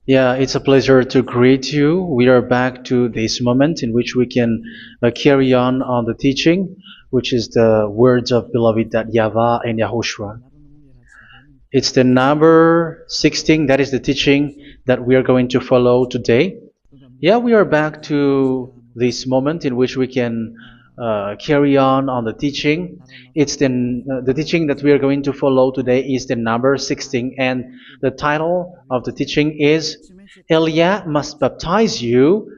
Yeah, it's a pleasure to greet you. We are back to this moment in which we can carry on the teaching, which is the words of beloved that YAHVAH and YAHOSHUA. It's the number 16, that is the teaching that we are going to follow today. Yeah, we are back to this moment in which we can carry on the teaching. It's the teaching that we are going to follow today is the number 16, and the title of the teaching is Elia must baptize you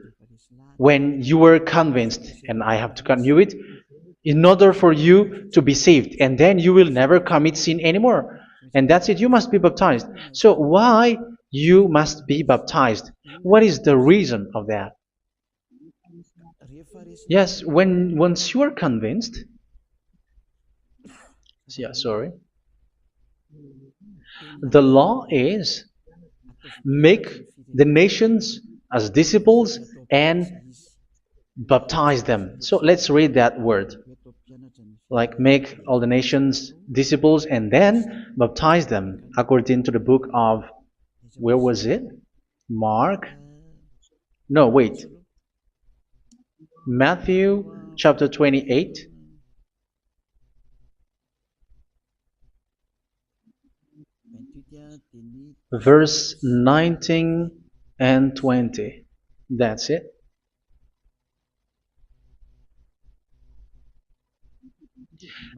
when you were convinced, and I have to continue it, in order for you to be saved, and then you will never commit sin anymore. And that's it, you must be baptized. So why you must be baptized? What is the reason of that? Yes, when once you are convinced, yeah, sorry, the law is make the nations as disciples and baptize them. So let's read that word. Like make all the nations disciples and then baptize them according to the book of, where was it? Mark? No, wait. Matthew chapter 28. Verse 19 and 20. That's it.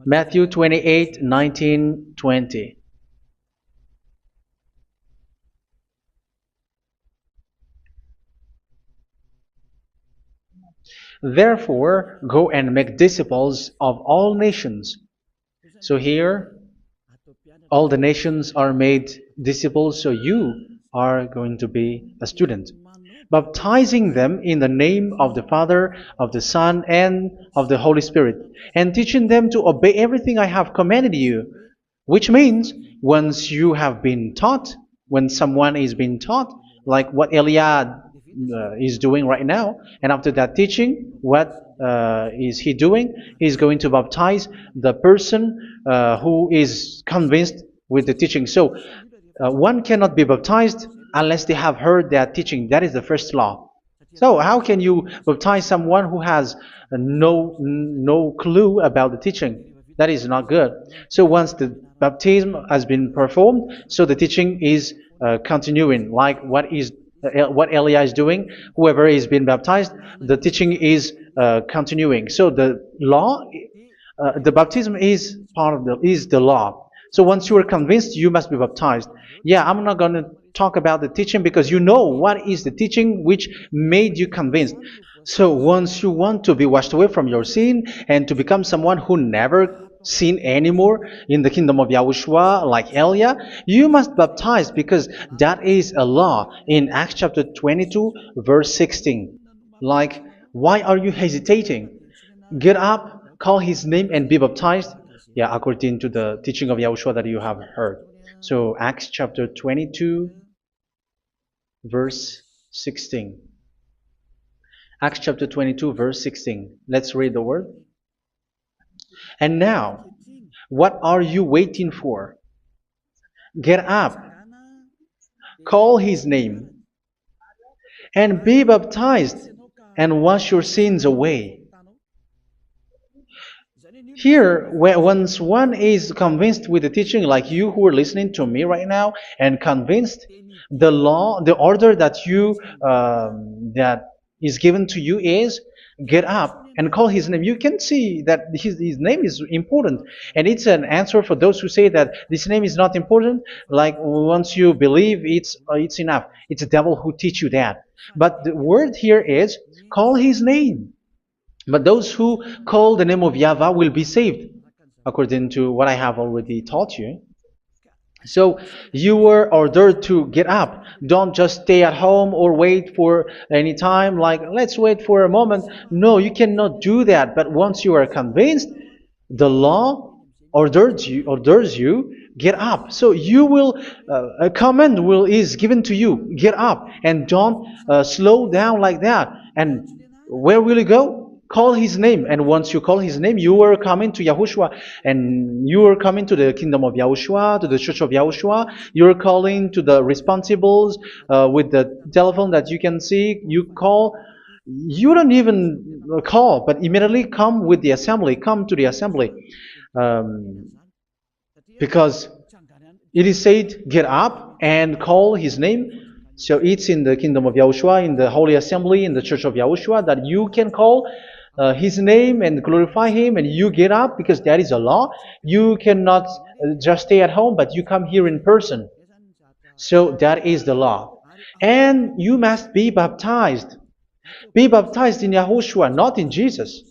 Matthew 28, 19, 20. Therefore, go and make disciples of all nations. So here, all the nations are made disciples, so you are going to be a student. Baptizing them in the name of the Father, of the Son, and of the Holy Spirit, and teaching them to obey everything I have commanded you. Which means, once you have been taught, when someone is being taught, like what Elia is doing right now, and after that teaching, what is he doing? He's going to baptize the person who is convinced with the teaching. So one cannot be baptized unless they have heard that teaching. That is the first law. So how can you baptize someone who has no clue about the teaching? That is not good. So once the baptism has been performed, so the teaching is continuing, like what Elia is doing. Whoever is being baptized, the teaching is continuing. So the law, the baptism is part of the law. So once you are convinced, you must be baptized. Yeah, I'm not going to talk about the teaching because you know what is the teaching which made you convinced. So once you want to be washed away from your sin and to become someone who never sin anymore in the kingdom of YAHOSHUA, like Elia, you must baptize because that is a law in Acts chapter 22, verse 16. Like, why are you hesitating? Get up, call his name, and be baptized. Yeah, according to the teaching of YAHOSHUA that you have heard. So Acts chapter 22, verse 16. Acts chapter 22, verse 16. Let's read the word. And now, what are you waiting for? Get up, call his name, and be baptized, and wash your sins away. Here, once one is convinced with the teaching, like you who are listening to me right now, and convinced, the law, the order that that is given to you is get up and call his name. You can see that his name is important, and it's an answer for those who say that this name is not important. Like once you believe, it's enough. It's the devil who teach you that. But the word here is call his name. But those who call the name of YAHVAH will be saved, according to what I have already taught you. So you were ordered to get up. Don't just stay at home or wait for any time, like let's wait for a moment. No, you cannot do that. But once you are convinced, the law orders you get up. So you will a command is given to you, get up, and don't slow down like that. And where will you go? call his name, and once you call his name, you are coming to Yahushua, and you are coming to the kingdom of Yahushua, to the church of Yahushua. You are calling to the responsibles with the telephone that you can see. You call. You don't even call, but immediately come with the assembly. Come to the assembly, um, because it is said, "Get up and call his name." So it's in the kingdom of Yahushua, in the holy assembly, in the church of Yahushua, that you can call his name and glorify him, and you get up because that is a law. You cannot just stay at home, but you come here in person. So that is the law. And you must be baptized. Be baptized in Yahushua, not in Jesus.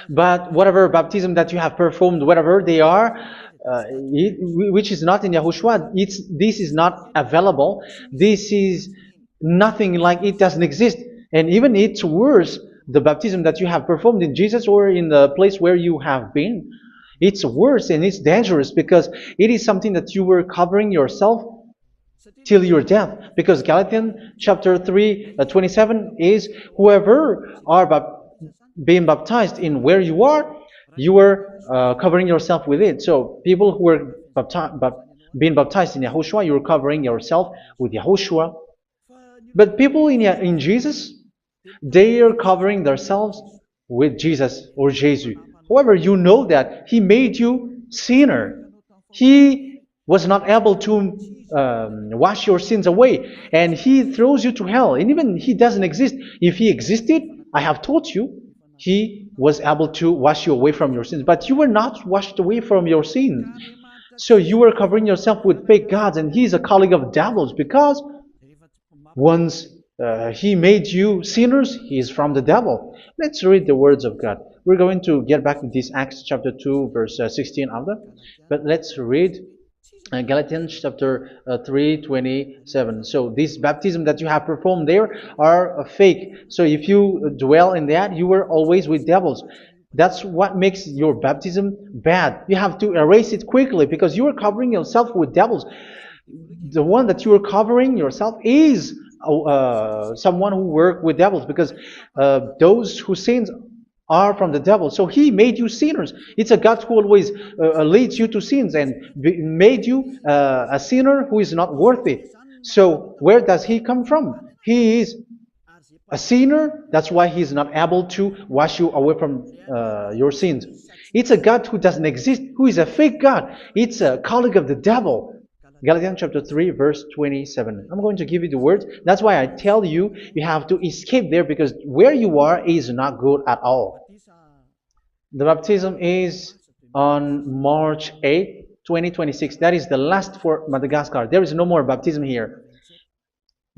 But whatever baptism that you have performed, whatever they are, which is not in Yahushua, this is not available. This is nothing, like it doesn't exist. And even it's worse, the baptism that you have performed in Jesus or in the place where you have been. It's worse and it's dangerous because it is something that you were covering yourself till your death. Because Galatians chapter 3, 27 is, whoever are being baptized in where you are covering yourself with it. So people who were being baptized in Yahushua, you're covering yourself with Yahushua. But people in Jesus, they are covering themselves with Jesus or Jesus. However, you know that He made you sinner. He was not able to wash your sins away, and He throws you to hell. And even He doesn't exist. If He existed, I have told you, He was able to wash you away from your sins. But you were not washed away from your sins. So you were covering yourself with fake gods, and He is a colleague of devils, because once He made you sinners, He is from the devil. Let's read the words of God. We're going to get back to this Acts chapter 2, verse 16 after. But let's read Galatians chapter 3, 27. So this baptism that you have performed there are fake. So if you dwell in that, you were always with devils. That's what makes your baptism bad. You have to erase it quickly because you are covering yourself with devils. The one that you are covering yourself is someone who worked with devils, because those who sins are from the devil. So He made you sinners. It's a God who always leads you to sins and made you a sinner who is not worthy. So where does He come from? He is a sinner. That's why He is not able to wash you away from your sins. It's a God who doesn't exist, who is a fake God. It's a colleague of the devil. Galatians chapter 3, verse 27. I'm going to give you the words. That's why I tell you, you have to escape there, because where you are is not good at all. The baptism is on March 8, 2026. That is the last for Madagascar. There is no more baptism here.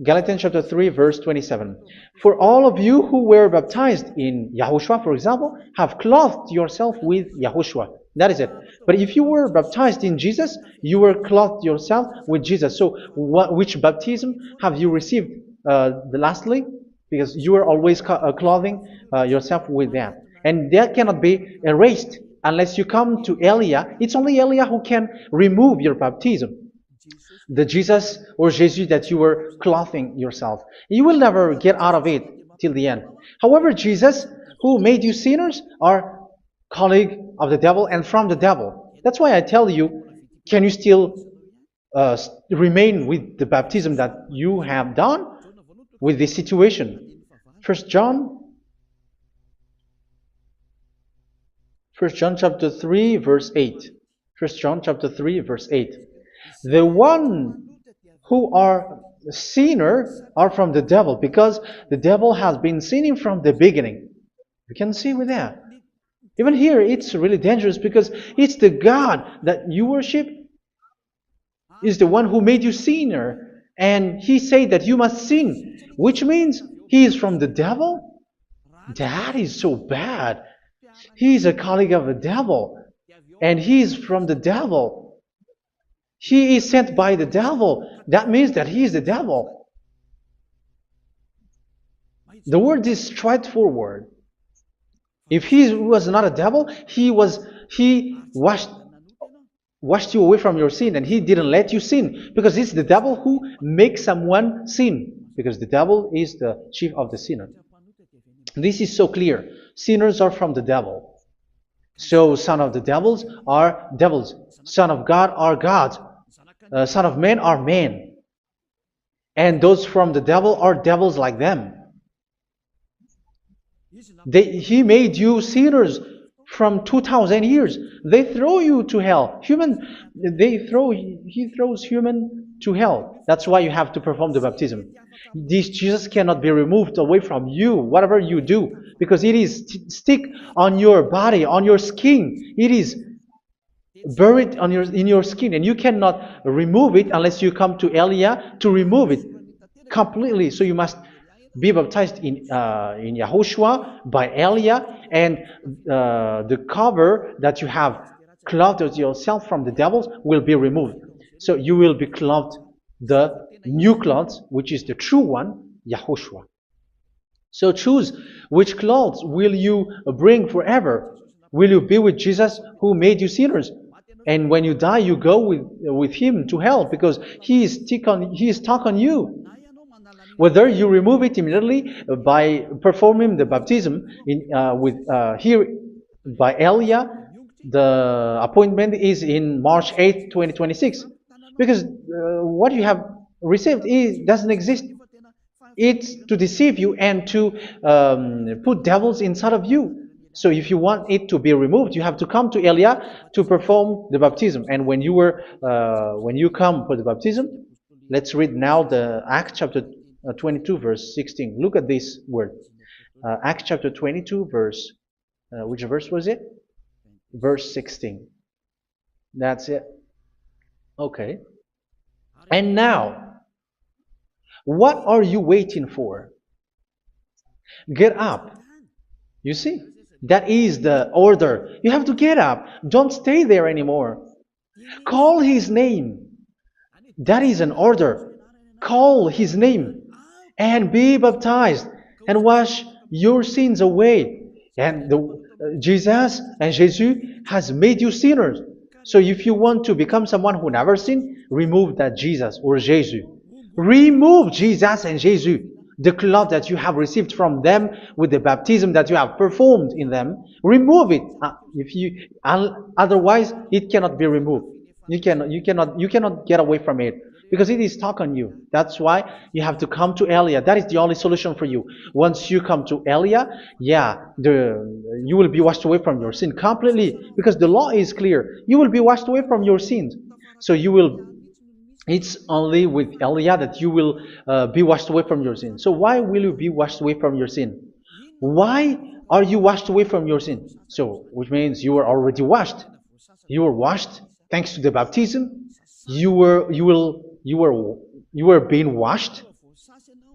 Galatians chapter 3, verse 27. For all of you who were baptized in Yahushua, for example, have clothed yourself with Yahushua. That is it. But if you were baptized in Jesus, you were clothed yourself with Jesus. So which baptism have you received lastly? Because you are always clothing yourself with that. And that cannot be erased unless you come to Elia. It's only Elia who can remove your baptism. The Jesus or Jesus that you were clothing yourself. You will never get out of it till the end. However, Jesus, who made you sinners, are colleague of the devil and from the devil. That's why I tell you, can you still remain with the baptism that you have done with this situation? First John chapter 3, verse 8. First John chapter 3, verse 8. The one who are sinner are from the devil, because the devil has been sinning from the beginning. You can see with that. Even here, it's really dangerous, because it's the God that you worship is the one who made you sinner, and He said that you must sin, which means He is from the devil. That is so bad. He is a colleague of the devil, and He is from the devil. He is sent by the devil. That means that He is the devil. The word is straightforward. If He was not a devil, He washed you away from your sin, and He didn't let you sin, because it's the devil who makes someone sin, because the devil is the chief of the sinner. This is so clear. Sinners are from the devil. So son of the devils are devils. Son of God are gods. Son of men are men. And those from the devil are devils like them. He made you sinners from 2000 years. They throw you to hell. He throws human to hell. That's why you have to perform the baptism. This Jesus cannot be removed away from you, whatever you do, because it is stick on your body, on your skin. It is buried in your skin, and you cannot remove it unless you come to Elia to remove it completely. So you must be baptized in Yahushua by Elia, and the cover that you have clothed yourself from the devils will be removed. So you will be clothed the new clothes, which is the true one, Yahushua. So choose which clothes will you bring forever. Will you be with Jesus who made you sinners? And when you die, you go with him to hell because he is stuck on you. Whether you remove it immediately by performing the baptism here by Elia, the appointment is in March 8th, 2026. Because what you have received doesn't exist. It's to deceive you and to put devils inside of you. So if you want it to be removed, you have to come to Elia to perform the baptism. And when you come for the baptism, let's read now the Acts chapter 22 verse 16. Look at this word. Acts chapter 22 verse, which verse was it? Verse 16. That's it. Okay. And now, what are you waiting for? Get up. You see, that is the order. You have to get up. Don't stay there anymore. Call his name. That is an order. Call his name and be baptized and wash your sins away. And Jesus has made you sinners. So if you want to become someone who never sinned, remove that Jesus or Jesus. Remove Jesus and Jesus, the cloth that you have received from them with the baptism that you have performed in them. Remove it. Otherwise, it cannot be removed. You cannot get away from it because it is stuck on you. That's why you have to come to Elia. That is the only solution for you. Once you come to Elia, you will be washed away from your sin completely because the law is clear. You will be washed away from your sins. So it's only with Elia that you will be washed away from your sin. So why will you be washed away from your sin? Why are you washed away from your sin? So, which means you were already washed. You were washed thanks to the baptism. You were being washed,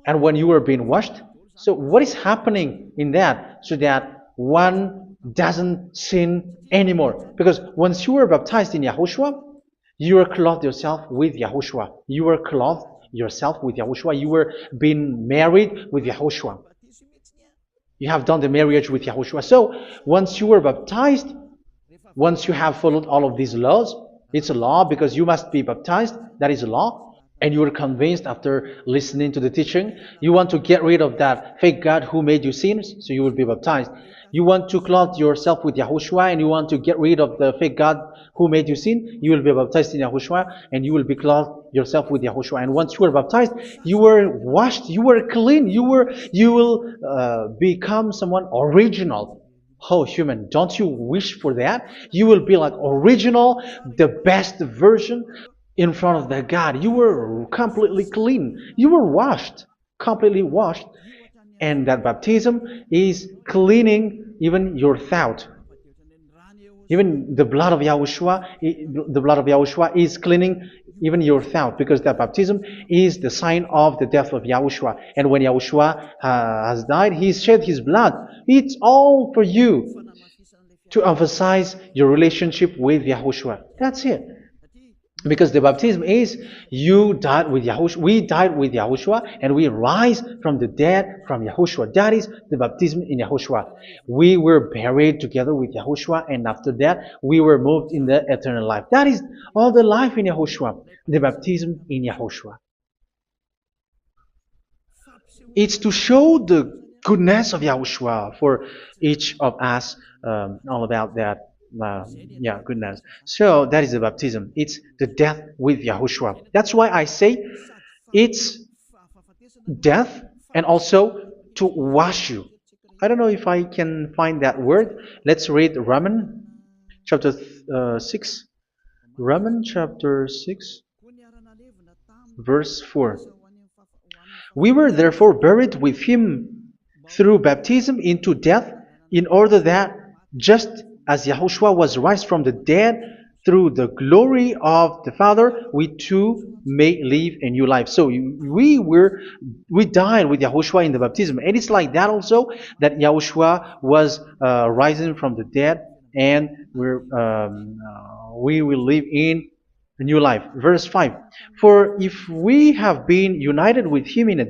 and when you were being washed, so what is happening in that? So that one doesn't sin anymore. Because once you were baptized in Yahushua, you were clothed yourself with Yahushua. You were clothed yourself with Yahushua. You were being married with Yahushua. You have done the marriage with Yahushua. So once you were baptized, once you have followed all of these laws, it's a law because you must be baptized. That is a law. And you are convinced after listening to the teaching, you want to get rid of that fake God who made you sinners, so you will be baptized. You want to clothe yourself with Yahushua and you want to get rid of the fake God who made you sin, you will be baptized in Yahushua and you will be clothed yourself with Yahushua. And once you are baptized, you were washed, you were clean, you will become someone original. Oh, human, don't you wish for that? You will be like original, the best version in front of the God. You were completely clean. You were washed, completely washed. And that baptism is cleaning even your thought. Even the blood of Yahushua is cleaning even your thought, because that baptism is the sign of the death of Yahushua. And when Yahushua has died, he shed his blood. It's all for you to emphasize your relationship with Yahushua. That's it. Because the baptism is you died with Yahushua. We died with Yahushua and we rise from the dead from Yahushua. That is the baptism in Yahushua. We were buried together with Yahushua, and after that we were moved in the eternal life. That is all the life in Yahushua. The baptism in Yahushua. It's to show goodness of Yahushua for each of us, all about that. Yeah, goodness. So that is the baptism. It's the death with Yahushua. That's why I say it's death and also to wash you. I don't know if I can find that word. Let's read Romans chapter 6. Romans chapter 6, verse 4. We were therefore buried with him through baptism into death, in order that, just as Yahushua was raised from the dead through the glory of the Father, we too may live a new life. So we died with Yahushua in the baptism, and it's like that also that Yahushua was rising from the dead, and we will live in a new life. Verse 5. For if we have been united with him in a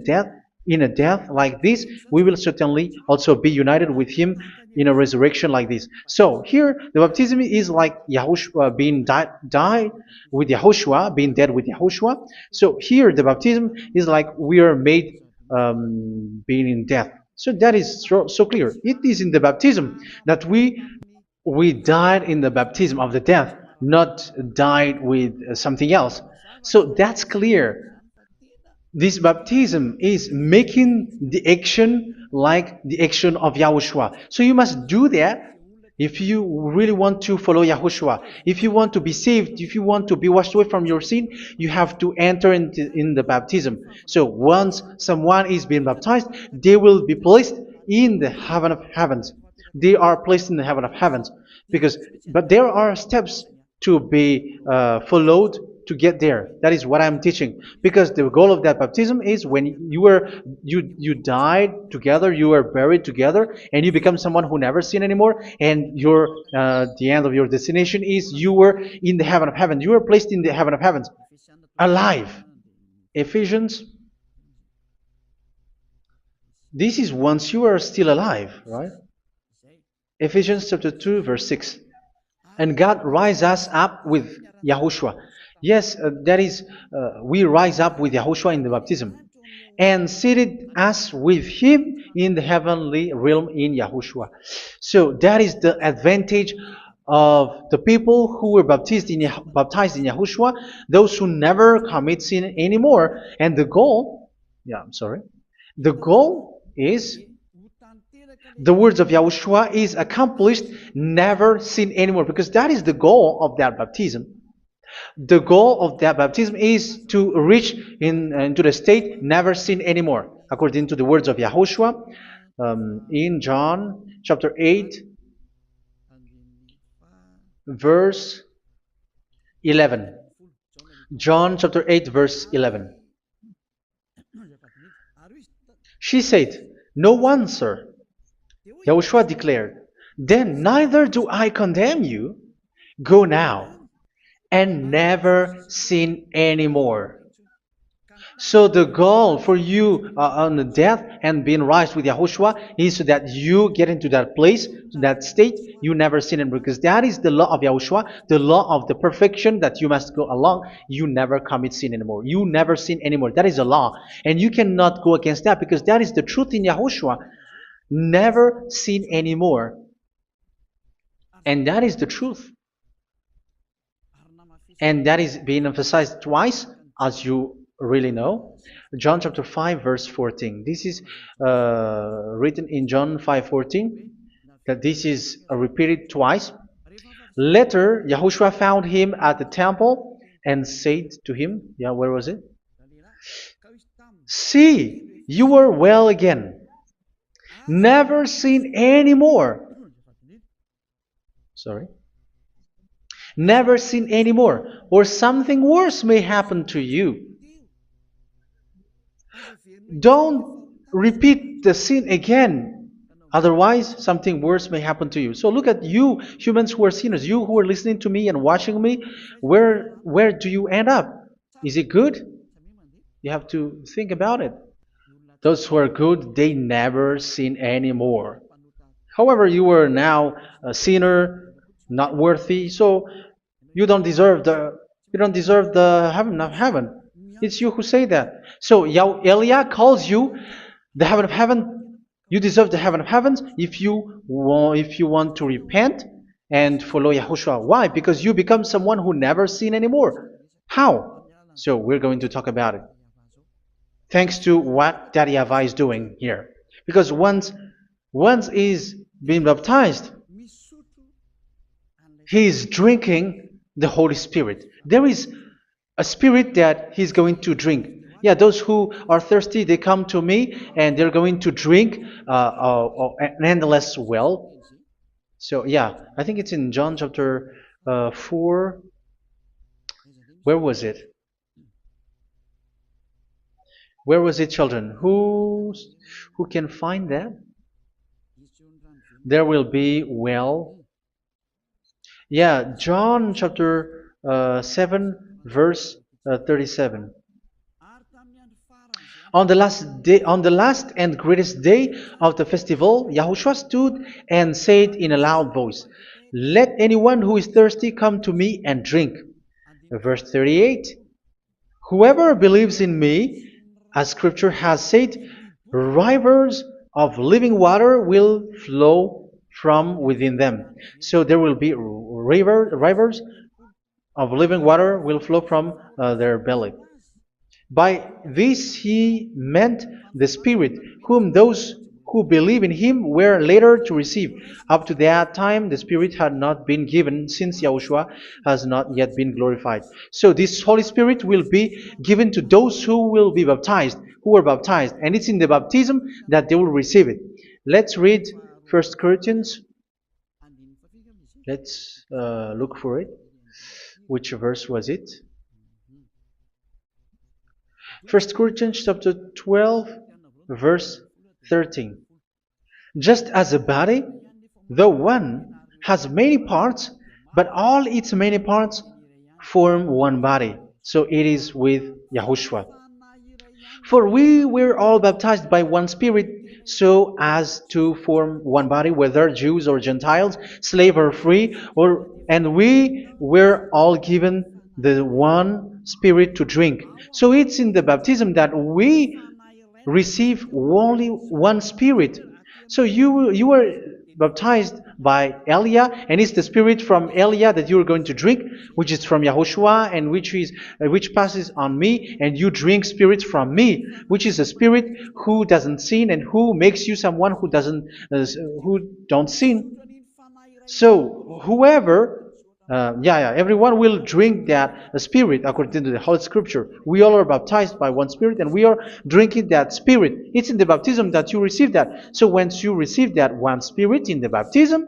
death like this, we will certainly also be united with him in a resurrection like this. So here the baptism is like Yahushua being died with Yahushua, being dead with Yahushua. So here the baptism is like we are made being in death. So that is so clear. It is in the baptism that we died in the baptism of the death, not died with something else. So that's clear. This baptism is making the action like the action of Yahushua. So you must do that if you really want to follow Yahushua. If you want to be saved, if you want to be washed away from your sin, you have to enter in the baptism. So once someone is being baptized, they will be placed in the heaven of heavens. They are placed in the heaven of heavens but there are steps to be followed to get there. That is what I'm teaching. Because the goal of that baptism is when you died together, you were buried together, and you become someone who never sin anymore. And the end of your destination is you were in the heaven of heaven. You were placed in the heaven of heavens, alive. Ephesians. This is once you are still alive, right? Ephesians chapter 2, verse 6. And God rise us up with Yahushua. Yes, that is, we rise up with Yahushua in the baptism. And seated us with him in the heavenly realm in Yahushua. So that is the advantage of the people who were baptized in Yahushua, those who never commit sin anymore. And the goal is the words of Yahushua is accomplished, never sin anymore, because that is the goal of that baptism. The goal of that baptism is to reach into the state never sin anymore, according to the words of Yahushua in John chapter 8, verse 11. John chapter 8, verse 11. She said, "No one, sir." Yahushua declared, "Then neither do I condemn you. Go now and never sin anymore." So the goal for you on the death and being raised with Yahushua is so that you get into that place, to that state, you never sin anymore. Because that is the law of Yahushua, the law of the perfection that you must go along. You never commit sin anymore. You never sin anymore. That is a law. And you cannot go against that because that is the truth in Yahushua. Never sin anymore. And that is the truth. And that is being emphasized twice, as you really know. John chapter 5, verse 14. This is written in John 5:14, that this is repeated twice. Later, Yahushua found him at the temple and said to him, where was it? "See, you are well again. Never sin anymore." Sorry. Never sin anymore, or something worse may happen to you. Don't repeat the sin again. Otherwise, something worse may happen to you. So look at you, humans who are sinners, you who are listening to me and watching me. Where do you end up? Is it good? You have to think about it. Those who are good, they never sin anymore. However, you are now a sinner, not worthy, so you don't deserve the heaven of heaven. It's you who say that. So Eliah calls you the heaven of heaven You deserve the heaven of heavens if you want to repent and follow Yahushua. Why? Because you become someone who never sin anymore. How? So we're going to talk about it. Thanks to what Daddy YAHVAH is doing here. Because once he's been baptized, he is drinking the Holy Spirit. There is a spirit that he's going to drink. Yeah, those who are thirsty, they come to me and they're going to drink an endless well. So, yeah, I think it's in John chapter 4. Where was it? Where was it, children? Who can find that? There will be well. Yeah, John chapter 7, verse 37. On the last and greatest day of the festival, Yahushua stood and said in a loud voice, "Let anyone who is thirsty come to me and drink." Verse 38, "Whoever believes in me, as scripture has said, rivers of living water will flow from within them." So there will be rivers of living water will flow from their belly. By this he meant the Spirit, whom those who believe in him were later to receive. Up to that time, the Spirit had not been given, since Yahushua has not yet been glorified. So this Holy Spirit will be given to those who will be baptized, who were baptized, and it's in the baptism that they will receive it. Let's read 1 Corinthians. Let's look for it. Which verse was it? 1 Corinthians chapter 12, verse 13. Just as a body, though one, has many parts, but all its many parts form one body. So it is with Yahushua. For we were all baptized by one Spirit, so as to form one body, whether Jews or Gentiles, slave or free, and we were all given the one Spirit to drink. So it's in the baptism that we receive only one Spirit. So you were baptized by Elia, and it's the Spirit from Elia that you are going to drink, which is from Yahushua, and which passes on me, and you drink Spirit from me, which is a Spirit who doesn't sin and who makes you someone who don't sin. So whoever everyone will drink that Spirit according to the Holy Scripture. We all are baptized by one Spirit, and we are drinking that Spirit. It's in the baptism that you receive that. So once you receive that one Spirit in the baptism,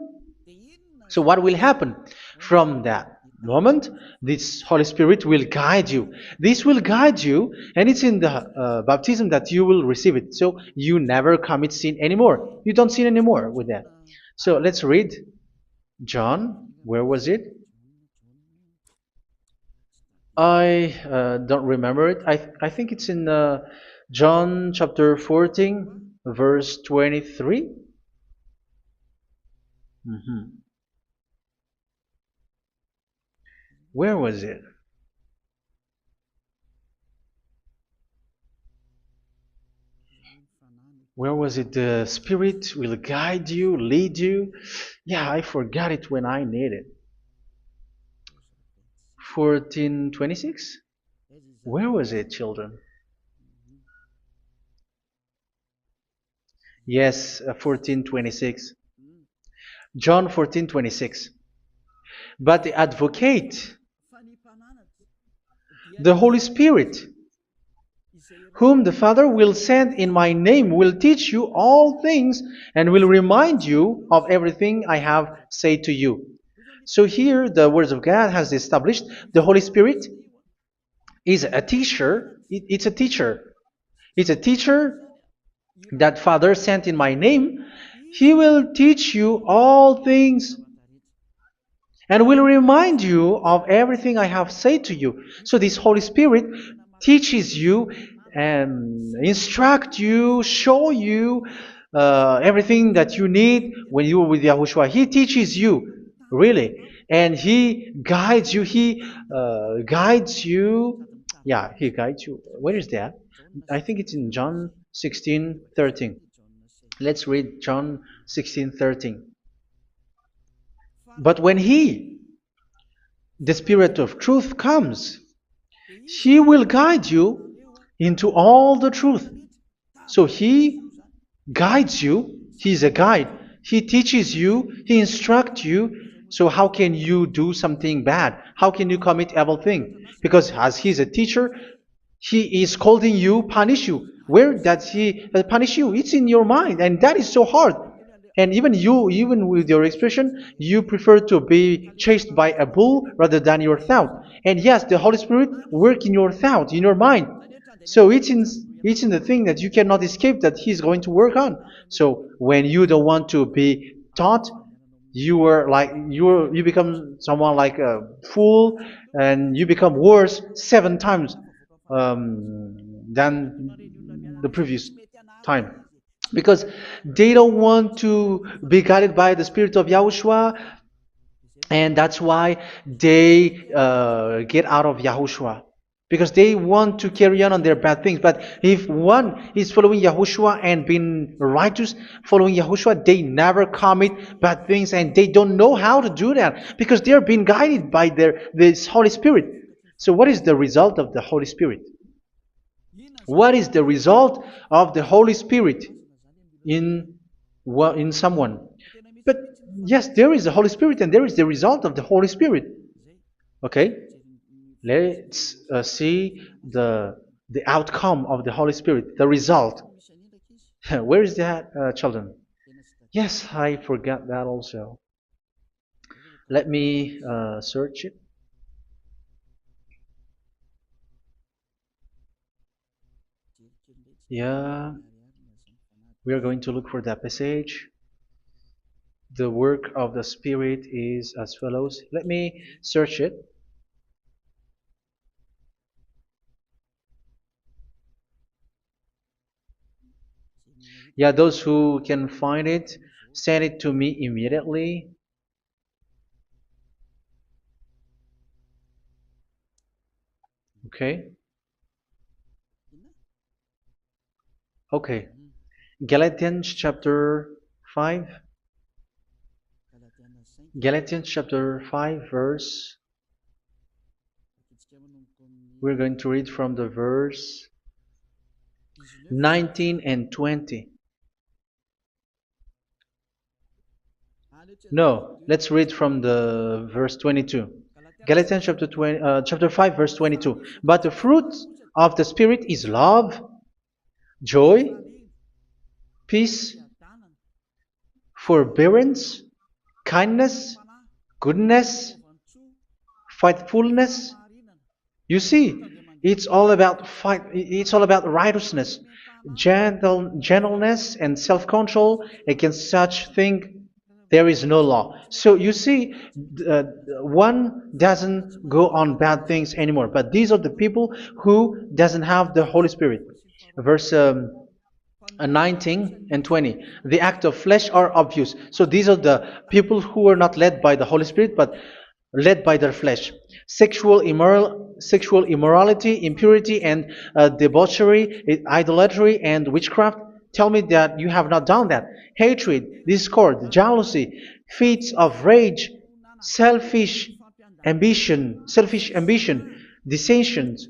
so what will happen? From that moment, this Holy Spirit will guide you. This will guide you, and it's in the baptism that you will receive it. So you never commit sin anymore. You don't sin anymore with that. So let's read John. Where was it? I don't remember it. I think it's in John chapter 14, verse 23. Mhm. Where was it? Where was it? The Spirit will guide you, lead you. Yeah, I forgot it when I need it. 14:26? Where was it, children? Yes, 14:26. John 14:26. But the advocate, the Holy Spirit, whom the Father will send in my name, will teach you all things and will remind you of everything I have said to you. So here the words of God has established the Holy Spirit is a teacher. It's a teacher. It's a teacher that Father sent in my name. He will teach you all things and will remind you of everything I have said to you. So this Holy Spirit teaches you and instruct you, show you everything that you need when you are with Yahushua. He teaches you, really, and He guides you. He guides you. Yeah, He guides you. Where is that? I think it's in John 16:13. Let's read John 16:13. But when He, the Spirit of truth, comes, He will guide you into all the truth. So He guides you. He's a guide. He teaches you. He instructs you. So how can you do something bad? How can you commit evil thing? Because as He's a teacher, He is scolding you, punish you. Where does He punish you? It's in your mind, and that is so hard. And even you, even with your expression, you prefer to be chased by a bull rather than your thought. And yes, the Holy Spirit work in your thought, in your mind. So it's in the thing that you cannot escape that He's going to work on. So when you don't want to be taught, you become someone like a fool, and you become worse 7 times than the previous time, because they don't want to be guided by the Spirit of Yahushua, and that's why they get out of Yahushua, because they want to carry on their bad things. But if one is following Yahushua and being righteous, following Yahushua, they never commit bad things, and they don't know how to do that because they are being guided by this Holy Spirit. So what is the result of the Holy Spirit? What is the result of the Holy Spirit in in someone? But yes, there is the Holy Spirit, and there is the result of the Holy Spirit. Okay, let's see the outcome of the Holy Spirit, the result. Where is that, children? Yes, I forgot that also. Let me search it. Yeah, we are going to look for that passage. The work of the Spirit is as follows. Let me search it. Yeah, those who can find it, send it to me immediately. Okay. Okay. Galatians chapter 5. Galatians chapter 5 verse. We're going to read from the verse 19 and 20. No, let's read from the verse 22. Galatians chapter 5 verse 22. But the fruit of the Spirit is love, joy, peace, forbearance, kindness, goodness, faithfulness. You see, it's all about righteousness, gentleness, and self-control. Against such thing there is no law. So you see, uh, one doesn't go on bad things anymore. But these are the people who doesn't have the Holy Spirit. Verse 19 and 20. The act of flesh are obvious. So these are the people who are not led by the Holy Spirit, but led by their flesh. Sexual immorality, impurity, and debauchery, idolatry, and witchcraft. Tell me that you have not done that. Hatred, discord, jealousy, fits of rage, selfish ambition, dissensions,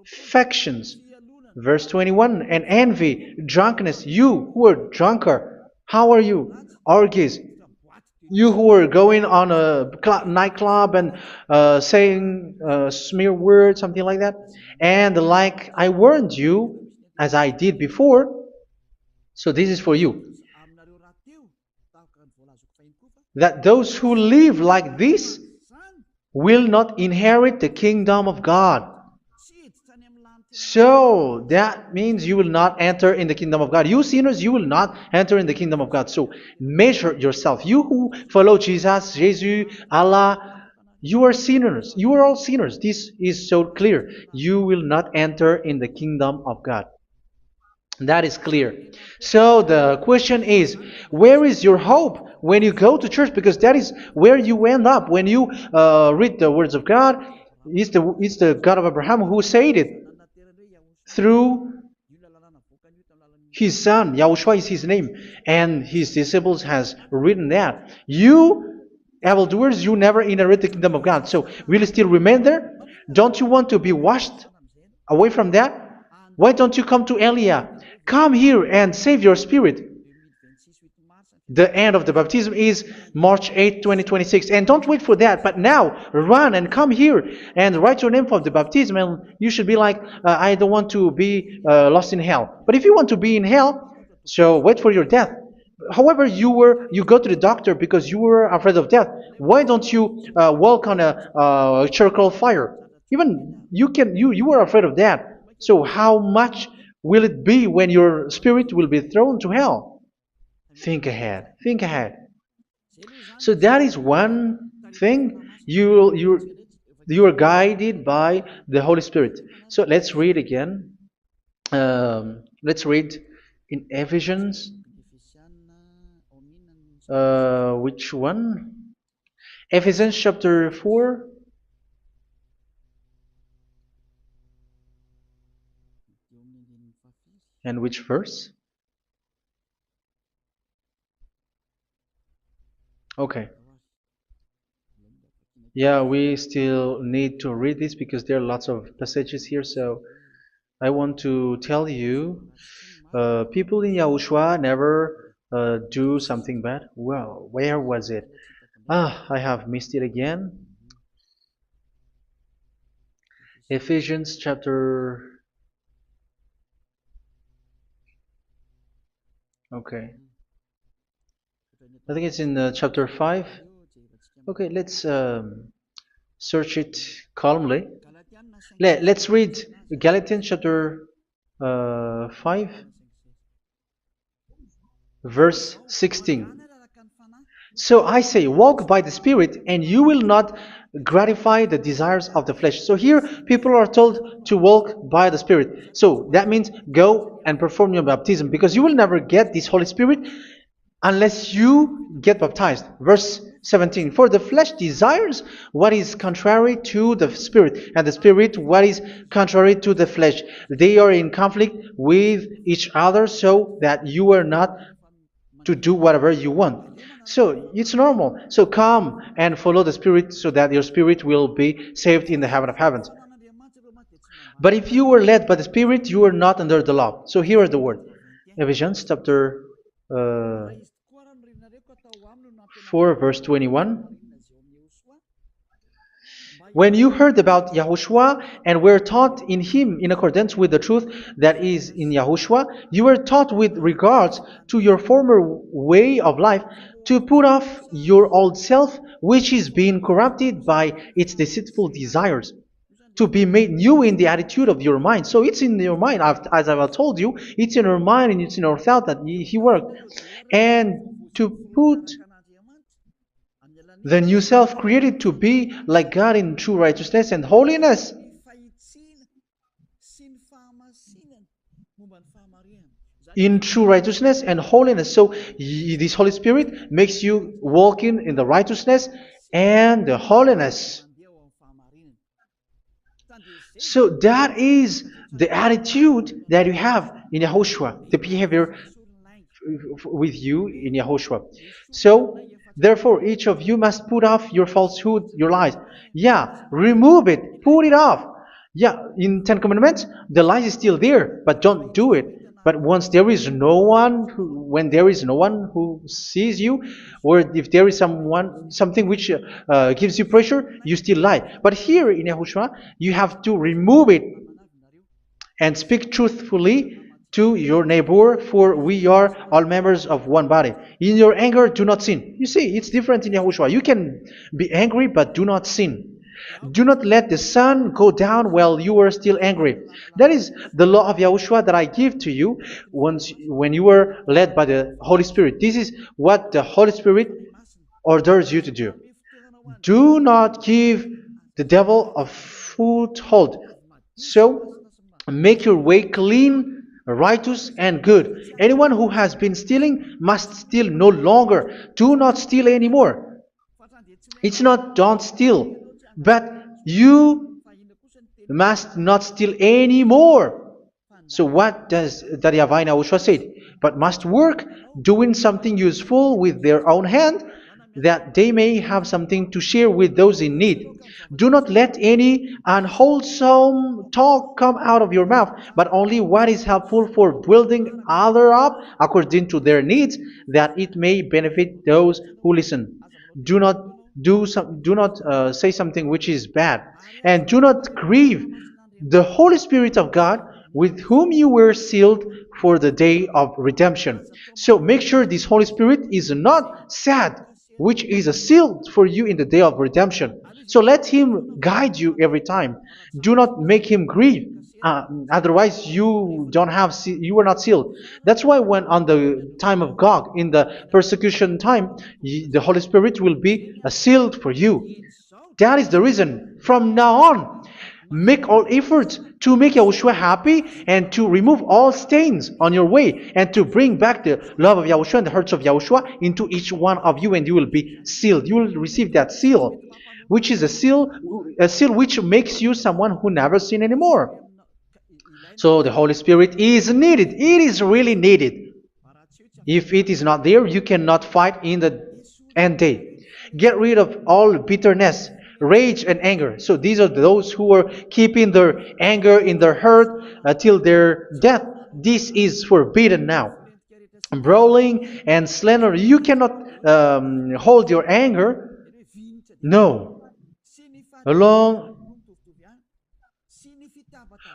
factions. Verse 21, and envy, drunkenness. You who are drunkard, how are you? Orgies. You who are going on a nightclub and saying smear words, something like that. And like I warned you, as I did before, so this is for you, that those who live like this will not inherit the kingdom of God. So that means you will not enter in the kingdom of God. You sinners, you will not enter in the kingdom of God. So measure yourself. You who follow Jesus, Allah, you are sinners. You are all sinners. This is so clear. You will not enter in the kingdom of God. That is clear. So the question is, where is your hope when you go to church? Because that is where you end up. When you read the words of God, it's the God of Abraham who said it through His son, Yahushua is his name, and his disciples has written that. You evildoers, you never inherit the kingdom of God. So will you still remain there? Don't you want to be washed away from that? Why don't you come to Elia? Come here and save your spirit. The end of the baptism is March 8, 2026. And don't wait for that, but now run and come here and write your name for the baptism. And you should be like, I don't want to be lost in hell. But if you want to be in hell, so wait for your death. However, you go to the doctor because you were afraid of death. Why don't you walk on a charcoal fire? Even you were afraid of that. So how much will it be when your spirit will be thrown to hell? Think ahead. Think ahead. So that is one thing. You are guided by the Holy Spirit. So let's read again. Let's read in Ephesians. Which one? Ephesians chapter 4. And which verse? Okay. Yeah, we still need to read this because there are lots of passages here. So I want to tell you, people in Yahushua never do something bad. Well, where was it? I have missed it again. Ephesians chapter. Okay. I think it's in chapter 5. Okay, let's search it calmly. Let's read Galatians chapter 5, verse 16. So I say, walk by the Spirit, and you will not gratify the desires of the flesh. So here, people are told to walk by the Spirit. So that means go and perform your baptism, because you will never get this Holy Spirit unless you get baptized. Verse 17. For the flesh desires what is contrary to the Spirit, and the Spirit what is contrary to the flesh. They are in conflict with each other, so that you are not to do whatever you want. So it's normal. So come and follow the Spirit so that your spirit will be saved in the heaven of heavens. But if you were led by the Spirit, you are not under the law. So here is the word. Ephesians chapter 4 verse 21. When you heard about Yahushua and were taught in him in accordance with the truth that is in Yahushua, you were taught with regards to your former way of life to put off your old self, which is being corrupted by its deceitful desires, to be made new in the attitude of your mind. So it's in your mind, as I've told you, it's in your mind and it's in your thought that he worked. And to put the new self created to be like God in true righteousness and holiness. In true righteousness and holiness. So this Holy Spirit makes you walking in the righteousness and the holiness. So that is the attitude that you have in Yahushua, the behavior with you in Yahushua. So therefore, each of you must put off your falsehood, your lies. Yeah, remove it, put it off. Yeah, in Ten Commandments, the lies is still there, but don't do it. But once there is no one, when there is no one who sees you, or if there is something which gives you pressure, you still lie. But here in Yahushua, you have to remove it and speak truthfully to your neighbor, for we are all members of one body. In your anger, do not sin. You see, it's different in Yahushua. You can be angry, but do not sin. Do not let the sun go down while you are still angry. That is the law of Yahushua that I give to you when you were led by the Holy Spirit. This is what the Holy Spirit orders you to do. Do not give the devil a foothold. So, make your way clean, righteous, and good. Anyone who has been stealing must steal no longer. Do not steal anymore. It's not don't steal, but you must not steal anymore. So what does the YAHVAH YAHOSHUA said? But must work doing something useful with their own hand, that they may have something to share with those in need. Do not let any unwholesome talk come out of your mouth, but only what is helpful for building other up according to their needs, that it may benefit those who listen. Do not do not say something which is bad, and do not grieve the Holy Spirit of God, with whom you were sealed for the day of redemption. So make sure this Holy Spirit is not sad, which is a seal for you in the day of redemption. So let Him guide you every time. Do not make Him grieve. Otherwise, you were not sealed. That's why when on the time of God, in the persecution time, the Holy Spirit will be sealed for you. That is the reason. From now on, make all efforts to make Yahushua happy and to remove all stains on your way and to bring back the love of Yahushua and the hearts of Yahushua into each one of you, and you will be sealed. You will receive that seal, which is a seal which makes you someone who never sin anymore. So the Holy Spirit is needed. It is really needed. If it is not there, you cannot fight in the end day. Get rid of all bitterness, rage, and anger. So these are those who are keeping their anger in their heart till their death. This is forbidden now. Brawling and slander. You cannot hold your anger. No. Along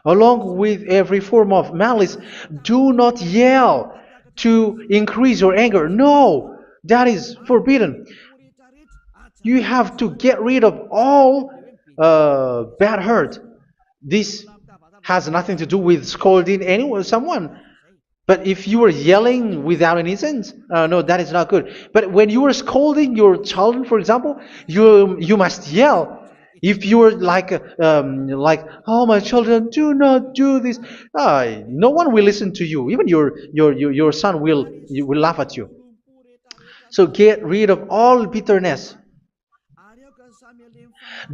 Along with every form of malice, do not yell to increase your anger. No, that is forbidden. You have to get rid of all bad hurt. This has nothing to do with scolding anyone, someone. But if you are yelling without any sense, no, that is not good. But when you are scolding your children, for example, you must yell. If you are like, oh my children, do not do this, no one will listen to you. Even your son will laugh at you. So get rid of all bitterness.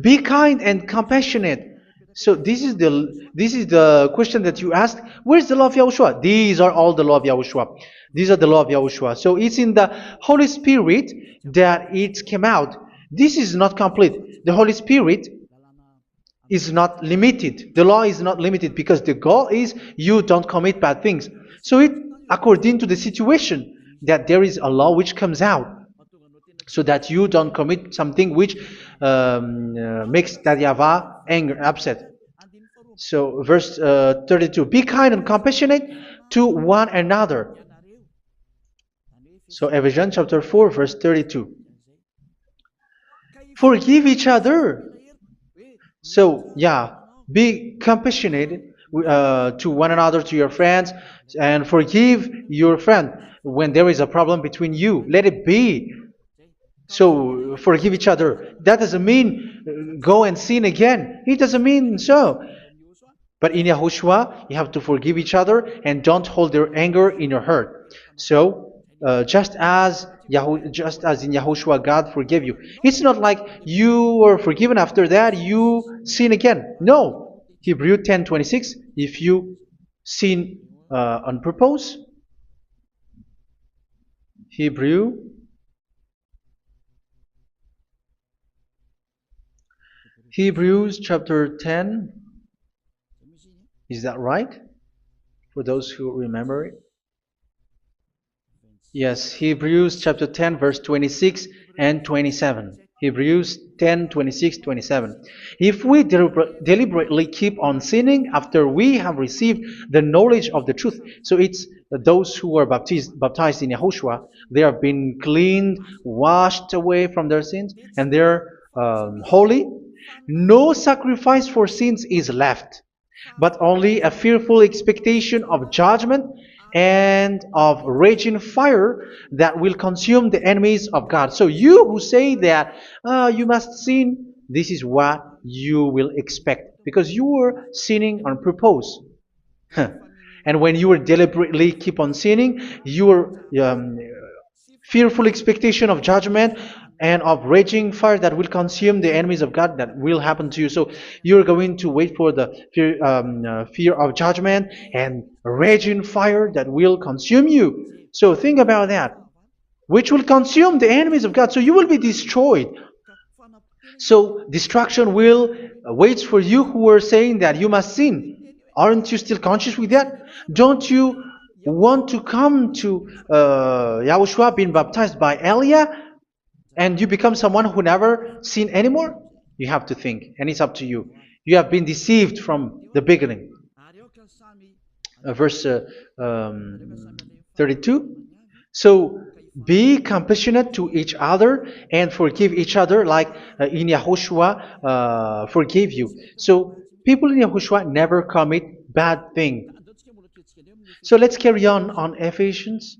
Be kind and compassionate. So this is the question that you asked. Where's the law of Yahushua? These are all the law of Yahushua. These are the law of Yahushua. So it's in the Holy Spirit that it came out. This is not complete. The Holy Spirit is not limited. The law is not limited because the goal is you don't commit bad things. So it according to the situation that there is a law which comes out, so that you don't commit something which makes that YAHVAH anger, upset. So verse 32, be kind and compassionate to one another. So Ephesians chapter 4 verse 32. Forgive each other. So yeah, be compassionate to one another, to your friends, and forgive your friend when there is a problem between you. Let it be. So forgive each other. That doesn't mean go and sin again. It doesn't mean so. But in Yahushua, you have to forgive each other and don't hold their anger in your heart. So just as in Yahushua, God forgave you. It's not like you were forgiven after that you sin again. No. Hebrew 10:26. If you sin on purpose, Hebrews chapter 10. Is that right? For those who remember it? Yes, Hebrews chapter 10 verse 26 and 27. Hebrews 10, 26, 27. If we deliberately keep on sinning after we have received the knowledge of the truth, so it's those who are baptized in Yahushua, they have been cleaned, washed away from their sins, and they're holy. No sacrifice for sins is left, but only a fearful expectation of judgment and of raging fire that will consume the enemies of God. So you who say that you must sin, this is what you will expect, because you were sinning on purpose. And when you were deliberately keep on sinning, your fearful expectation of judgment and of raging fire that will consume the enemies of God that will happen to you. So you're going to wait for the fear of judgment and raging fire that will consume you. So think about that, which will consume the enemies of God. So you will be destroyed. So destruction will wait for you who are saying that you must sin. Aren't you still conscious with that? Don't you want to come to Yahushua being baptized by Elia and you become someone who never sin anymore? You have to think, and it's up to you. You have been deceived from the beginning. Verse 32. So be compassionate to each other and forgive each other like in Yahushua forgave you. So people in Yahushua never commit bad thing. So let's carry on Ephesians.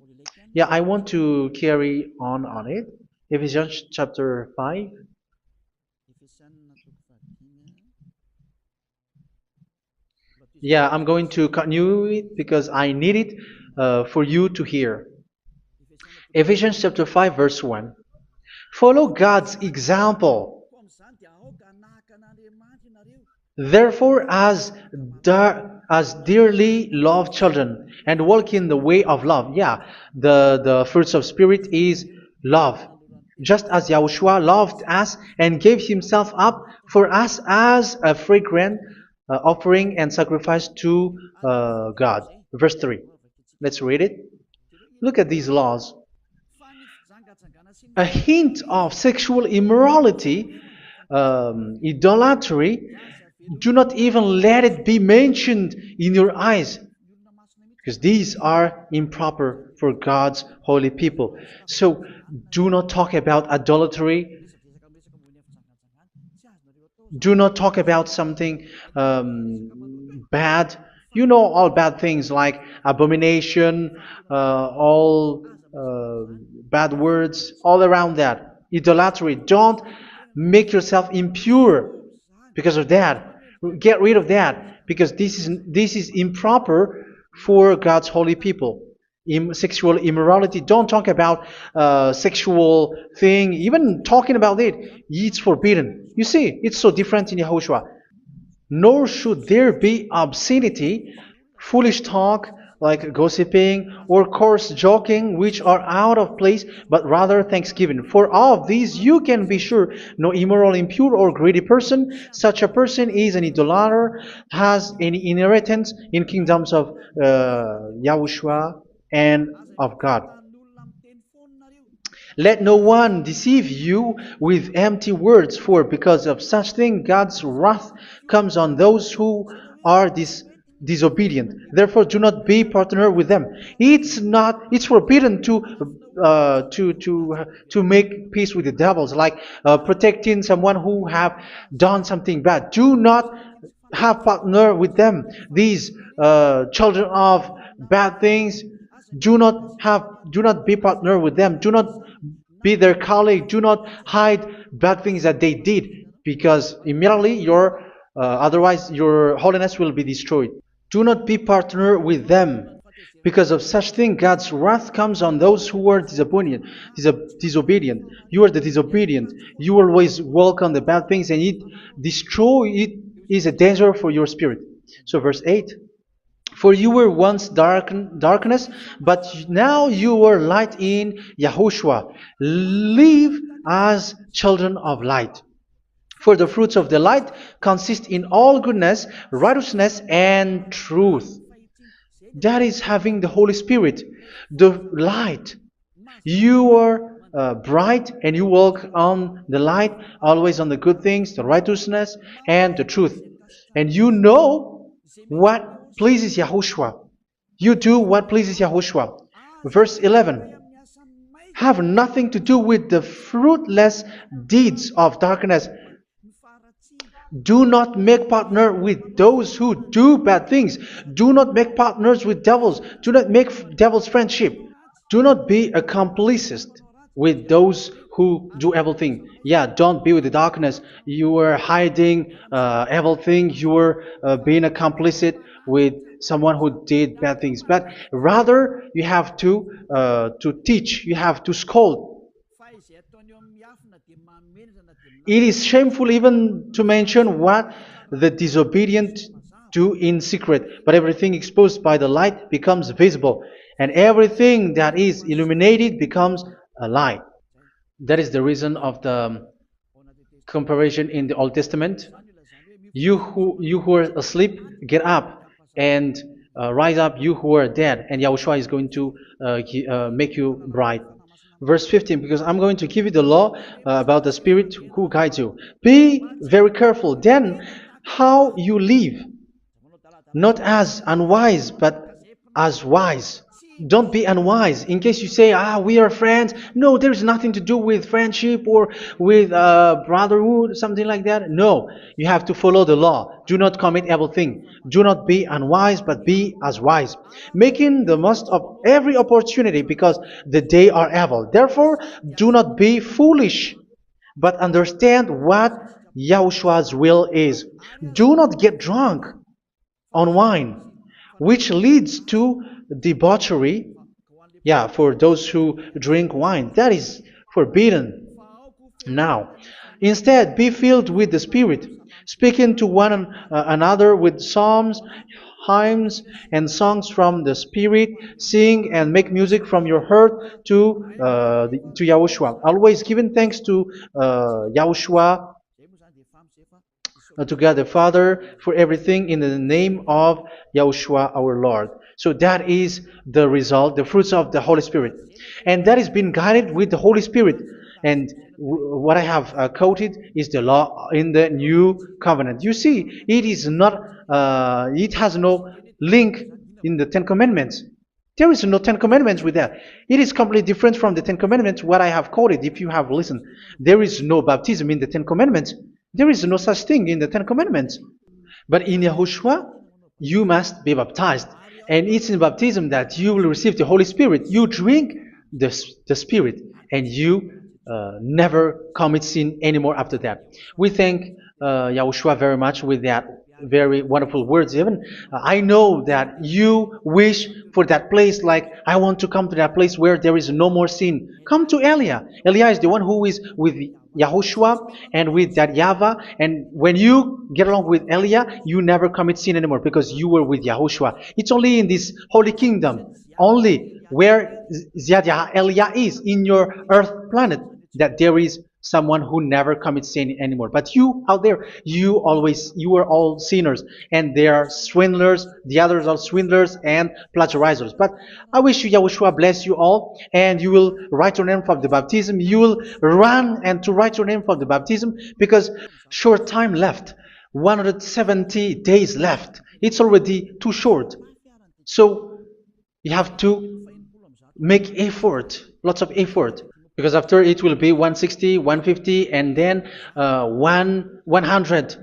Yeah, I want to carry on it. Ephesians chapter 5. Yeah, I'm going to continue it because I need it for you to hear. Ephesians chapter 5 verse 1. Follow God's example. Therefore, as dearly loved children, and walk in the way of love. Yeah, the fruits of spirit is love. Just as Yahushua loved us and gave himself up for us as a fragrant offering and sacrifice to God. Verse 3. Let's read it. Look at these laws. A hint of sexual immorality, idolatry, do not even let it be mentioned in your eyes, because these are improper for God's holy people. So do not talk about idolatry. Do not talk about something bad. You know all bad things like abomination, all bad words, all around that. Idolatry. Don't make yourself impure because of that. Get rid of that because this is improper for God's holy people. Sexual immorality. Don't talk about sexual thing. Even talking about it, it's forbidden. You see, it's so different in Yahushua. Nor should there be obscenity, foolish talk like gossiping or coarse joking, which are out of place, but rather thanksgiving. For of these you can be sure: no immoral, impure, or greedy person, such a person is an idolater, has any inheritance in kingdoms of Yahushua and of God. Let no one deceive you with empty words, for because of such thing God's wrath comes on those who are disobedient. Therefore, do not be partner with them. It's forbidden to make peace with the devils, like protecting someone who have done something bad. Do not have partner with them. These children of bad things, do not be partner with them. Do not be their colleague. Do not hide bad things that they did, because immediately otherwise your holiness will be destroyed. Do not be partner with them. Because of such thing, God's wrath comes on those who are disobedient. You are the disobedient. You always walk on the bad things, and it is a danger for your spirit. So verse 8. For you were once darkness, but now you are light in Yahushua. Live as children of light. For the fruits of the light consist in all goodness, righteousness, and truth. That is having the Holy Spirit, the light. You are bright and you walk on the light, always on the good things, the righteousness, and the truth. And you know what pleases Yahushua. You do what pleases Yahushua. Verse 11. Have nothing to do with the fruitless deeds of darkness. Do not make partner with those who do bad things. Do not make partners with devils. Do not make devils friendship. Do not be a complicit with those who do evil thing. Yeah, don't be with the darkness. You are hiding evil thing. You are being a complicit with someone who did bad things. But rather, you have to teach. You have to scold. It is shameful even to mention what the disobedient do in secret, but everything exposed by the light becomes visible, and everything that is illuminated becomes a light. That is the reason of the comparison in the Old Testament. You who are asleep, get up and rise up, you who are dead, and Yahushua is going to make you bright. Verse 15, because I'm going to give you the law about the Spirit who guides you. Be very careful then how you live, not as unwise, but as wise. Don't be unwise. In case you say, we are friends. No, there's nothing to do with friendship or with brotherhood, something like that. No, you have to follow the law. Do not commit evil thing. Do not be unwise, but be as wise, making the most of every opportunity, because the day are evil. Therefore, do not be foolish, but understand what Yahushua's will is. Do not get drunk on wine, which leads to debauchery. Yeah, for those who drink wine, that is forbidden now. Instead, be filled with the Spirit, speaking to one another with psalms, hymns, and songs from the Spirit. Sing and make music from your heart to Yahushua. Always giving thanks to Yahushua, to God the Father, for everything in the name of Yahushua our Lord. So that is the result, the fruits of the Holy Spirit. And that is being guided with the Holy Spirit. And what I have quoted is the law in the new covenant. You see, it is not, it has no link in the Ten Commandments. There is no Ten Commandments with that. It is completely different from the Ten Commandments, what I have quoted, if you have listened. There is no baptism in the Ten Commandments. There is no such thing in the Ten Commandments. But in Yahushua, you must be baptized. And it's in baptism that you will receive the Holy Spirit. You drink the Spirit, and you never commit sin anymore after that. We thank Yahushua very much with that very wonderful words. Even I know that you wish for that place, like, I want to come to that place where there is no more sin. Come to Elia. Elia is the one who is with Yahushua and with that YAHVAH. And when you get along with Elia, you never commit sin anymore, because you were with Yahushua. It's only in this holy kingdom, only where Ziad Elia is, in your earth planet, that there is someone who never commits sin anymore. But you out there, you are all sinners, and they are swindlers. The others are swindlers and plagiarizers. But I wish you, Yahushua, bless you all, and you will write your name for the baptism. You will run and to write your name for the baptism, because short time left, 170 days left. It's already too short. So you have to make effort, lots of effort, because after it will be 160, 150, and then 100.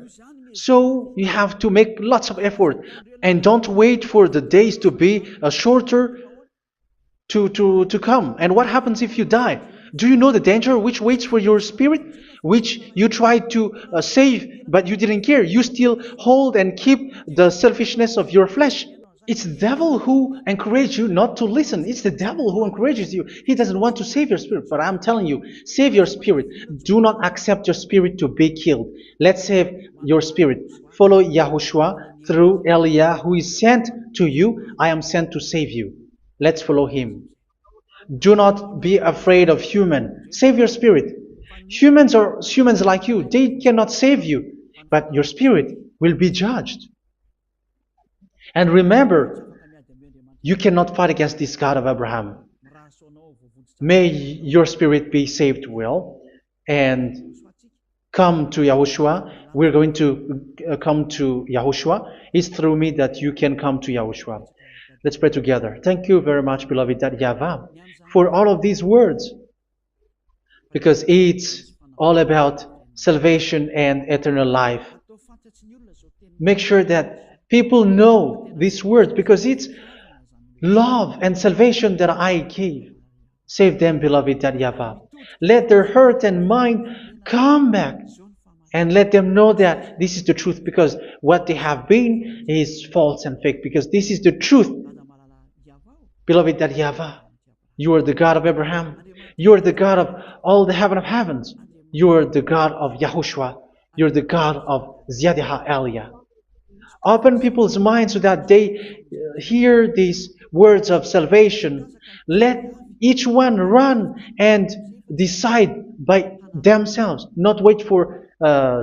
So you have to make lots of effort, and don't wait for the days to be shorter to come. And what happens if you die? Do you know the danger which waits for your spirit, which you tried to save, but you didn't care? You still hold and keep the selfishness of your flesh. It's the devil who encourages you not to listen. It's the devil who encourages you. He doesn't want to save your spirit. But I'm telling you, save your spirit. Do not accept your spirit to be killed. Let's save your spirit. Follow Yahushua through Elia, who is sent to you. I am sent to save you. Let's follow him. Do not be afraid of human. Save your spirit. Humans are humans like you. They cannot save you. But your spirit will be judged. And remember, you cannot fight against this God of Abraham. May your spirit be saved well, and come to Yahushua. We're going to come to Yahushua. It's through me that you can come to Yahushua. Let's pray together. Thank you very much, beloved YAHVAH, for all of these words, because it's all about salvation and eternal life. Make sure that people know these words, because it's love and salvation that I gave. Save them, beloved YAHVAH. Let their heart and mind come back, and let them know that this is the truth, because what they have been is false and fake, because this is the truth. Beloved YAHVAH, you are the God of Abraham. You're the God of all the heaven of heavens. You're the God of Yahushua. You're the God of Ziyadiha Elia. Open people's minds so that they hear these words of salvation. Let each one run and decide by themselves, not wait for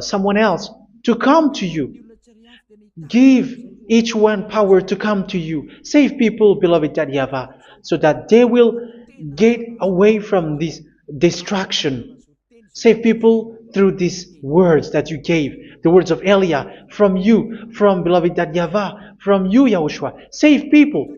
someone else to come to you. Give each one power to come to you. Save people, beloved YAHVAH, so that they will get away from this distraction. Save people through these words that you gave, the words of Elia, from you, from beloved YAHVAH, from you, Yahushua. Save people.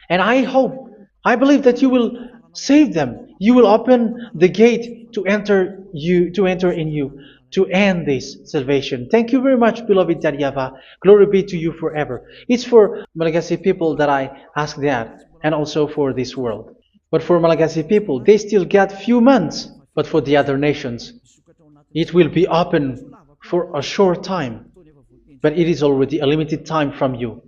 And I hope, I believe that you will save them. You will open the gate to enter in you, to end this salvation. Thank you very much, beloved YAHVAH. Glory be to you forever. It's for Malagasy people that I ask that, and also for this world. But for Malagasy people, they still get few months. But for the other nations, it will be open for a short time. But it is already a limited time from you.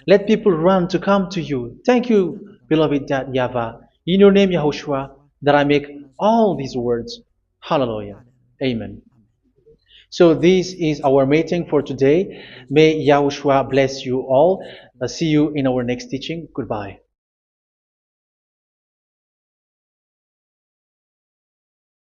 Let people run to come to you. Thank you, beloved YAHVAH. In your name, Yahushua, that I make all these words. Hallelujah. Amen. So this is our meeting for today. May Yahushua bless you all. See you in our next teaching. Goodbye.